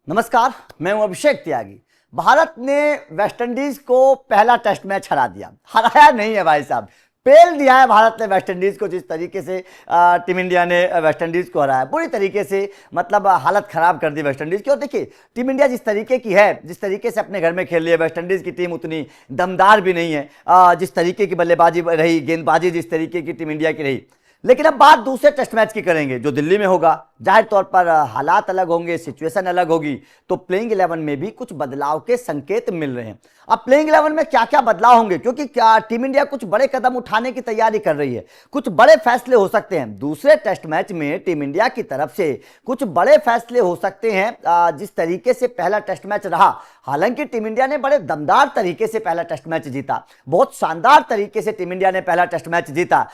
नमस्कार, मैं हूं अभिषेक त्यागी। भारत ने वेस्टइंडीज को पहला टेस्ट मैच हरा दिया। हराया नहीं है भाई साहब, पेल दिया है भारत ने वेस्टइंडीज को। जिस तरीके से टीम इंडिया ने वेस्टइंडीज को हराया, बुरी तरीके से, मतलब हालत खराब कर दी वेस्टइंडीज की। और देखिए, टीम इंडिया जिस तरीके की है, जिस तरीके से अपने घर में खेल रही है, वेस्टइंडीज की टीम उतनी दमदार भी नहीं है। जिस तरीके की बल्लेबाजी रही, गेंदबाजी जिस तरीके की टीम इंडिया की रही। लेकिन अब बात दूसरे टेस्ट मैच की करेंगे जो दिल्ली में होगा। जाहिर तौर पर हालात अलग होंगे, सिचुएशन अलग होगी, तो प्लेइंग 11 में भी कुछ बदलाव के संकेत मिल रहे हैं। अब प्लेइंग 11 में क्या क्या बदलाव होंगे, क्योंकि क्या टीम इंडिया कुछ बड़े कदम उठाने की तैयारी कर रही है, कुछ बड़े फैसले हो सकते हैं दूसरे टेस्ट मैच में। टीम इंडिया की तरफ से कुछ बड़े फैसले हो सकते हैं। जिस तरीके से पहला टेस्ट मैच रहा, हालांकि टीम इंडिया ने बड़े दमदार तरीके से पहला टेस्ट मैच जीता, बहुत शानदार तरीके से टीम इंडिया ने पहला टेस्ट मैच जीता,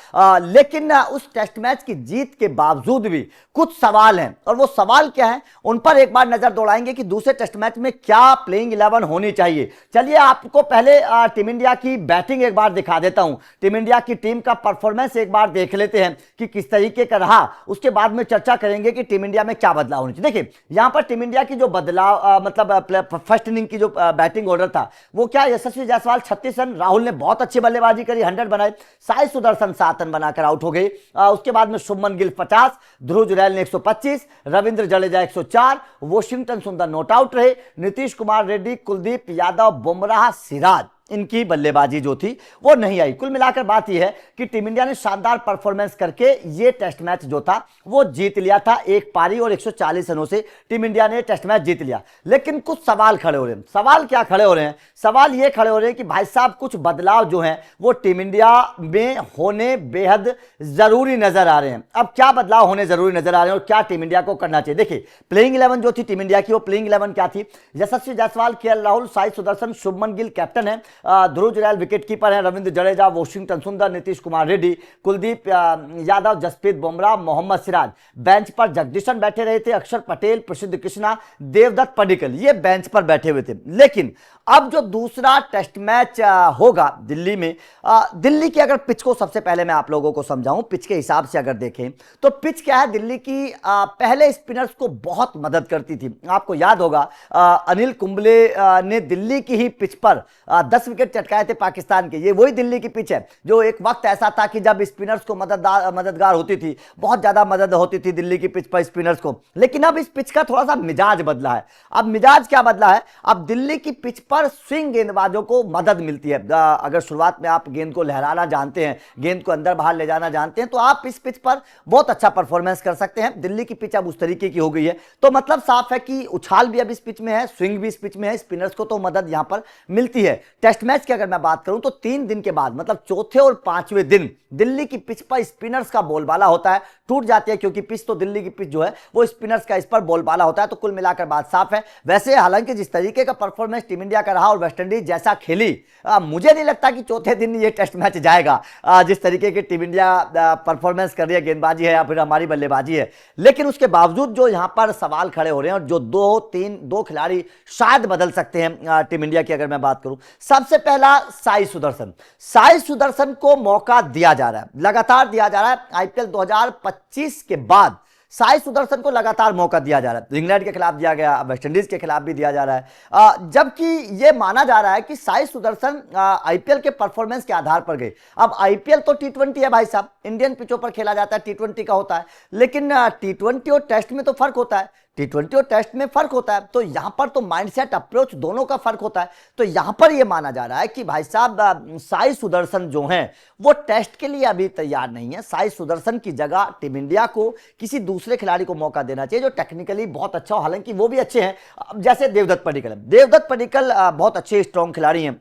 लेकिन उस टेस्ट मैच की जीत के बावजूद भी कुछ सवाल हैं। और वो सवाल क्या है, उन पर एक बार नजर दौड़ाएंगे कि दूसरे टेस्ट मैच में क्या प्लेइंग 11 होनी चाहिए। चलिए आपको पहले टीम इंडिया की बैटिंग एक बार दिखा देता हूं, टीम इंडिया की टीम का परफॉर्मेंस एक बार देख लेते हैं कि किस तरीके का रहा। उसके बाद में चर्चा करेंगे कि टीम इंडिया में क्या बदलाव होने चाहिए। देखिए, यहां पर टीम इंडिया की जो बदलाव, मतलब फर्स्ट इनिंग की जो बैटिंग ऑर्डर था वो क्या, यशस्वी जायसवाल 36 रन, राहुल ने बहुत अच्छी बल्लेबाजी करी, 100 बनाए, साई सुदर्शन 7 रन बनाकर आउट हो गए। उसके बाद में शुभमन गिल 50, ध्रुव जुरैल ने 125, रविंद्र जडेजा 104, वॉशिंगटन सुंदर नॉट आउट रहे, नीतीश कुमार रेड्डी, कुलदीप यादव, बुमराह, सिराज, इनकी बल्लेबाजी जो थी वो नहीं आई। कुल मिलाकर बात यह है कि टीम इंडिया ने शानदार परफॉर्मेंस करके ये टेस्ट मैच जो था वो जीत लिया था। एक पारी और 140 रनों से टीम इंडिया ने टेस्ट मैच जीत लिया। लेकिन कुछ सवाल खड़े हो रहे हैं। सवाल क्या खड़े हो रहे हैं? सवाल ये खड़े हो रहे हैं कि भाई साहब, कुछ बदलाव जो हैं वो टीम इंडिया में होने बेहद जरूरी नजर आ रहे हैं। अब क्या बदलाव होने जरूरी नजर आ रहे हैं और क्या टीम इंडिया को करना चाहिए? देखिए, प्लेइंग 11 जो थी टीम इंडिया की, वो प्लेइंग 11 क्या थी? यशस्वी जायसवाल, केएल राहुल, साई सुदर्शन, शुभमन गिल कैप्टन है, ध्रुव जुरैल विकेट कीपर हैं, रविंद्र जडेजा, वॉशिंगटन सुंदर, नीतीश कुमार रेड्डी, कुलदीप यादव, जसप्रीत बुमराह, मोहम्मद सिराज। बेंच पर जगदीशन बैठे रहे थे, अक्षर पटेल, प्रसिद्ध कृष्णा, देवदत्त पडिक्कल, ये बेंच पर बैठे हुए थे। लेकिन अब जो दूसरा टेस्ट मैच होगा दिल्ली में, दिल्ली की अगर पिच को सबसे पहले मैं आप लोगों को समझाऊं, पिच के हिसाब से अगर देखें तो पिच क्या है, दिल्ली की पहले स्पिनर्स को बहुत मदद करती थी। आपको याद होगा अनिल कुंबले ने दिल्ली की ही पिच पर 10 विकेट चटकाए थे पाकिस्तान के। ये वही दिल्ली की पिच है जो एक वक्त ऐसा था कि जब स्पिनर्स को मददगार होती थी, बहुत ज्यादा मदद होती थी दिल्ली की पिच पर स्पिनर्स को। लेकिन अब इस पिच का थोड़ा सा मिजाज बदला है। अब मिजाज क्या बदला है? अब दिल्ली की पिच पर स्विंग गेंदबाजों को मदद मिलती है। अगर शुरुआत में आप गेंद को लहराना जानते हैं, गेंद को अंदर बाहर ले जाना जानते हैं, तो आप इस पिच पर बहुत अच्छा परफॉर्मेंस कर सकते हैं। दिल्ली की पिच अब उस तरीके की हो गई है, तो मतलब साफ है कि उछाल भी अब इस पिच में है, स्विंग भी इस पिच में है, स्पिनर्स को तो मदद यहां पर मिलती है। टेस्ट मैच की अगर मैं बात करूं तो 3 दिन के बाद, मतलब चौथे और 5वें दिन, दिल्ली की पिच पर स्पिनर्स का बोलबाला होता है, टूट जाती है, क्योंकि पिच तो दिल्ली की पिच जो है वो स्पिनर्स का इस पर बोलबाला होता है। तो कुल मिलाकर बात साफ है। वैसे हालांकि जिस तरीके का परफॉर्मेंस टीम इंडिया का रहा और वेस्टइंडीज जैसा खेली, मुझे नहीं लगता कि चौथे दिन ये टेस्ट मैच जाएगा। जिस तरीके की टीम इंडिया परफॉर्मेंस कर रही है, गेंदबाजी है या फिर हमारी बल्लेबाजी है। लेकिन उसके बावजूद जो यहां पर सवाल खड़े हो रहे हैं और जो दो खिलाड़ी शायद बदल सकते हैं टीम इंडिया की अगर मैं बात करूं, सबसे पहला साई सुदर्शन। साई सुदर्शन को मौका दिया जा रहा है, लगातार दिया जा रहा है। आईपीएल 2025 के बाद साई सुदर्शन को लगातार मौका दिया जा रहा है। इंग्लैंड के खिलाफ दिया गया, वेस्टइंडीज के खिलाफ भी दिया जा रहा है, जबकि यह माना जा रहा है कि साई सुदर्शन आईपीएल के परफॉर्मेंस के आधार पर गए। अब आईपीएल तो टी20 है भाई साहब, इंडियन पिचों पर खेला जाता है, टी20 का होता है। लेकिन टी20 और टेस्ट में तो फर्क होता है, टी20 और टेस्ट में फर्क होता है। तो यहां पर तो माइंडसेट, अप्रोच दोनों का फर्क होता है। तो यहां पर यह माना जा रहा है कि भाई साहब, साई सुदर्शन जो हैं वो टेस्ट के लिए अभी तैयार नहीं है। साई सुदर्शन की जगह टीम इंडिया को किसी दूसरे खिलाड़ी को मौका देना चाहिए जो टेक्निकली बहुत अच्छा हो। हालांकि वो भी अच्छे हैं, जैसे देवदत्त पडिक्कल। देवदत्त पडिक्कल बहुत अच्छे स्ट्रॉन्ग खिलाड़ी हैं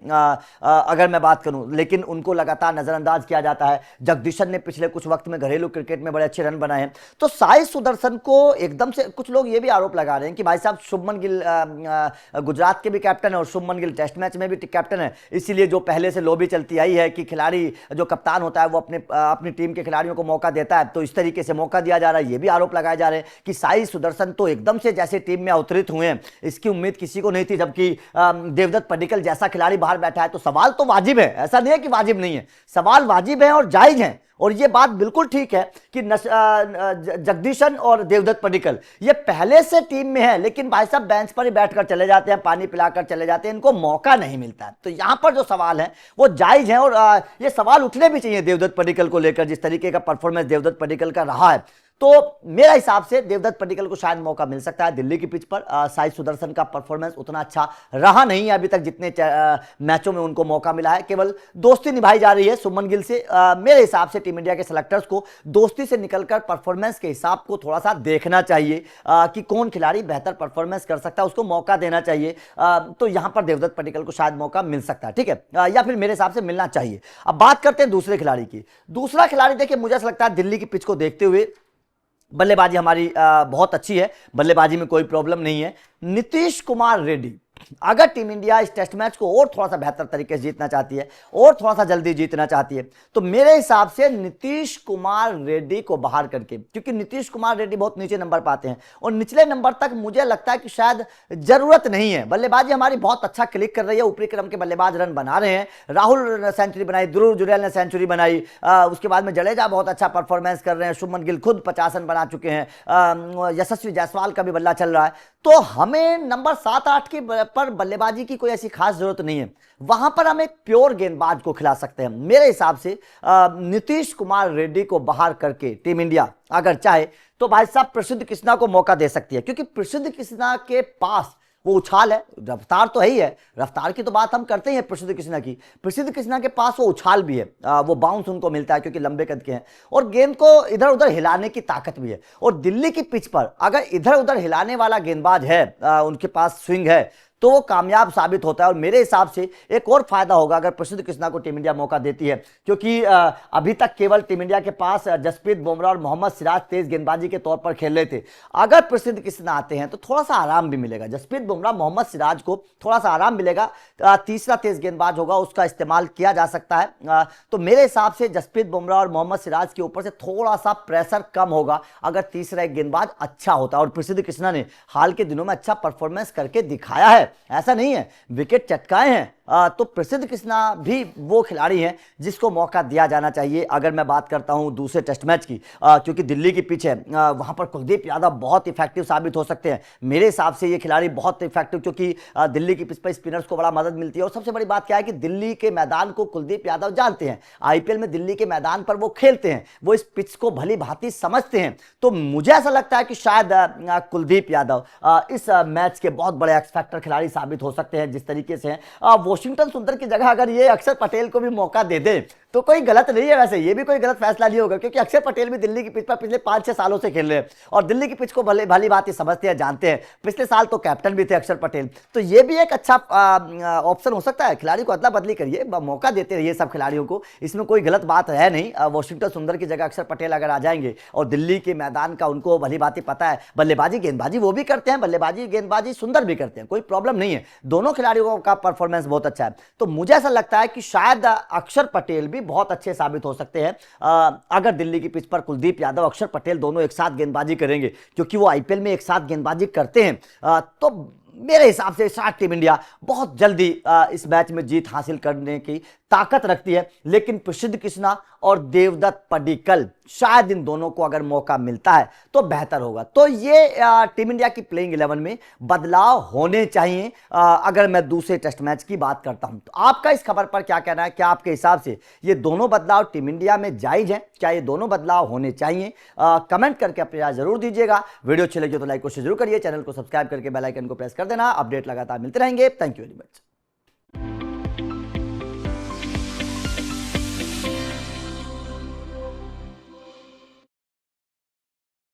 अगर मैं बात करूं, लेकिन उनको लगातार नजरअंदाज किया जाता है। जगदीशन ने पिछले कुछ वक्त में घरेलू क्रिकेट में बड़े अच्छे रन बनाए हैं। तो साई सुदर्शन को एकदम से कुछ लोग ये भी आरोप लगा रहे हैं कि भाई साहब, शुभमन गिल गुजरात के भी कैप्टन है और शुभमन गिल टेस्ट मैच में भी कैप्टन है, इसीलिए जो पहले से लॉबी चलती आई है कि खिलाड़ी जो कप्तान होता है वो अपनी टीम के खिलाड़ियों को मौका देता है, तो इस तरीके से मौका दिया जा रहा है। ये भी आरोप लगाए जा रहे हैं कि साई सुदर्शन तो एकदम से जैसे टीम में अवतरित हुए हैं, इसकी उम्मीद किसी को नहीं थी, जबकि देवदत्त पडिक्कल जैसा खिलाड़ी बाहर बैठा है। तो सवाल तो वाजिब है, ऐसा नहीं है कि वाजिब नहीं है, सवाल वाजिब है और जायज है। और ये बात बिल्कुल ठीक है कि जगदीशन और देवदत्त पडिक्कल ये पहले से टीम में है, लेकिन भाई साहब बेंच पर ही बैठकर चले जाते हैं, पानी पिलाकर चले जाते हैं, इनको मौका नहीं मिलता है। तो यहां पर जो सवाल है वो जायज है और ये सवाल उठने भी चाहिए देवदत्त पडिक्कल को लेकर, जिस तरीके का परफॉर्मेंस देवदत्त पडिक्कल का रहा है। तो मेरा हिसाब से देवदत्त पडिक्कल को शायद मौका मिल सकता है दिल्ली की पिच पर। साई सुदर्शन का परफॉर्मेंस उतना अच्छा रहा नहीं है अभी तक, जितने मैचों में उनको मौका मिला है, केवल दोस्ती निभाई जा रही है सुमन गिल से। मेरे हिसाब से टीम इंडिया के सेलेक्टर्स को दोस्ती से निकलकर परफॉर्मेंस के हिसाब को थोड़ा सा देखना चाहिए कि कौन खिलाड़ी बेहतर परफॉर्मेंस कर सकता है, उसको मौका देना चाहिए। तो यहां पर देवदत्त पडिक्कल को शायद मौका मिल सकता है, ठीक है, या फिर मेरे हिसाब से मिलना चाहिए। अब बात करते हैं दूसरे खिलाड़ी की। दूसरा खिलाड़ी देखिए, मुझे ऐसा लगता है दिल्ली की पिच को देखते हुए बल्लेबाजी हमारी बहुत अच्छी है, बल्लेबाजी में कोई प्रॉब्लम नहीं है। नीतीश कुमार रेड्डी, अगर टीम इंडिया इस टेस्ट मैच को और थोड़ा सा बेहतर तरीके से जीतना चाहती है और थोड़ा सा जल्दी जीतना चाहती है, तो मेरे हिसाब से नीतीश कुमार रेड्डी को बाहर करके, क्योंकि नीतीश कुमार रेड्डी बहुत नीचे नंबर पाते हैं और निचले नंबर तक मुझे लगता है कि शायद जरूरत नहीं है। बल्लेबाजी हमारी बहुत अच्छा क्लिक कर रही है, ऊपरी क्रम के बल्लेबाज रन बना रहे हैं। राहुल ने सेंचुरी बनाई, ध्रुव जुरैल ने सेंचुरी बनाई, उसके बाद में जडेजा बहुत अच्छा परफॉर्मेंस कर रहे हैं, शुभमन गिल खुद 50 रन बना चुके हैं, यशस्वी जायसवाल का भी बल्ला चल रहा है। तो हमें नंबर 7-8 के पर बल्लेबाजी की कोई ऐसी खास जरूरत नहीं है, वहां पर हम एक प्योर गेंदबाज को खिला सकते हैं। मेरे हिसाब से नीतीश कुमार रेड्डी को बाहर करके टीम इंडिया अगर चाहे तो भाई साहब प्रसिद्ध कृष्णा को मौका दे सकती है, क्योंकि प्रसिद्ध कृष्णा के पास वो उछाल है, रफ्तार तो है ही है, रफ्तार की तो बात हम करते ही हैं प्रसिद्ध कृष्णा की। प्रसिद्ध कृष्णा के पास वो उछाल भी है, वो बाउंस उनको मिलता है क्योंकि लंबे कद के हैं, और गेंद को इधर उधर हिलाने की ताकत भी है। और दिल्ली की पिच पर अगर इधर उधर हिलाने वाला गेंदबाज है, उनके पास स्विंग है, तो वो कामयाब साबित होता है। और मेरे हिसाब से एक और फायदा होगा अगर प्रसिद्ध कृष्णा को टीम इंडिया मौका देती है, क्योंकि अभी तक केवल टीम इंडिया के पास जसप्रीत बुमराह और मोहम्मद सिराज तेज गेंदबाजी के तौर पर खेल रहे थे। अगर प्रसिद्ध कृष्णा आते हैं तो थोड़ा सा आराम भी मिलेगा, जसप्रीत बुमराह मोहम्मद सिराज को थोड़ा सा आराम मिलेगा, तीसरा तेज गेंदबाज होगा, उसका इस्तेमाल किया जा सकता है। तो मेरे हिसाब से जसप्रीत बुमराह और मोहम्मद सिराज के ऊपर से थोड़ा सा प्रेशर कम होगा अगर तीसरा एक गेंदबाज अच्छा होता है। और प्रसिद्ध कृष्णा ने हाल के दिनों में अच्छा परफॉर्मेंस करके दिखाया है, ऐसा नहीं है, विकेट चटकाए हैं। तो प्रसिद्ध कृष्णा भी वो खिलाड़ी हैं जिसको मौका दिया जाना चाहिए। अगर मैं बात करता हूं दूसरे टेस्ट मैच की, क्योंकि दिल्ली की पिच है, वहां पर कुलदीप यादव बहुत इफेक्टिव साबित हो सकते हैं। मेरे हिसाब से ये खिलाड़ी बहुत इफेक्टिव, क्योंकि दिल्ली की पिच पर स्पिनर्स को बड़ा मदद मिलती है। और सबसे बड़ी बात क्या है कि दिल्ली के मैदान को कुलदीप यादव जानते हैं, आईपीएल में दिल्ली के मैदान पर वो खेलते हैं, वो इस पिच को भली भांति समझते हैं। तो मुझे ऐसा लगता है कि शायद कुलदीप यादव इस मैच के बहुत बड़े एक्स फैक्टर खिलाड़ी साबित हो सकते हैं, जिस तरीके से वॉशिंगटन सुंदर की जगह अगर ये अक्षर पटेल को भी मौका दे दे तो कोई गलत नहीं है। वैसे ये भी कोई गलत फैसला नहीं होगा, क्योंकि अक्षर पटेल भी दिल्ली की पिच पर पिछले 5-6 सालों से खेल रहे हैं और दिल्ली की पिच को भली बात ही समझते हैं, जानते हैं। पिछले साल तो कैप्टन भी थे अक्षर पटेल, तो ये भी एक अच्छा ऑप्शन हो सकता है। खिलाड़ी को अदला बदली करिए, मौका देते रहिए सब खिलाड़ियों को, इसमें कोई गलत बात है नहीं। वॉशिंगटन सुंदर की जगह अक्षर पटेल अगर आ जाएंगे और दिल्ली के मैदान का उनको भली बात ही पता है, बल्लेबाजी गेंदबाजी वो भी करते हैं, बल्लेबाजी गेंदबाजी सुंदर भी करते हैं, कोई प्रॉब्लम नहीं है, दोनों खिलाड़ियों का परफॉर्मेंस बहुत अच्छा है। तो मुझे ऐसा लगता है कि शायद अक्षर पटेल भी बहुत अच्छे साबित हो सकते हैं अगर दिल्ली की पिच पर कुलदीप यादव अक्षर पटेल दोनों एक साथ गेंदबाजी करेंगे, क्योंकि वो आईपीएल में एक साथ गेंदबाजी करते हैं। तो मेरे हिसाब से शायद टीम इंडिया बहुत जल्दी इस मैच में जीत हासिल करने की ताकत रखती है। लेकिन प्रसिद्ध कृष्णा और देवदत्त पडिक्कल, शायद इन दोनों को अगर मौका मिलता है तो बेहतर होगा। तो ये टीम इंडिया की प्लेइंग 11 में बदलाव होने चाहिए अगर मैं दूसरे टेस्ट मैच की बात करता हूं। तो आपका इस खबर पर क्या कहना है? क्या आपके हिसाब से ये दोनों बदलाव टीम इंडिया में जायज हैं? क्या ये दोनों बदलाव होने चाहिए? कमेंट करके अपनी राय जरूर दीजिएगा। वीडियो अच्छी लगी तो लाइक को जरूर करिए, चैनल को सब्सक्राइब करके बेल आइकन को प्रेस कर देना। अपडेट लगातार मिलते रहेंगे। Thank you very much.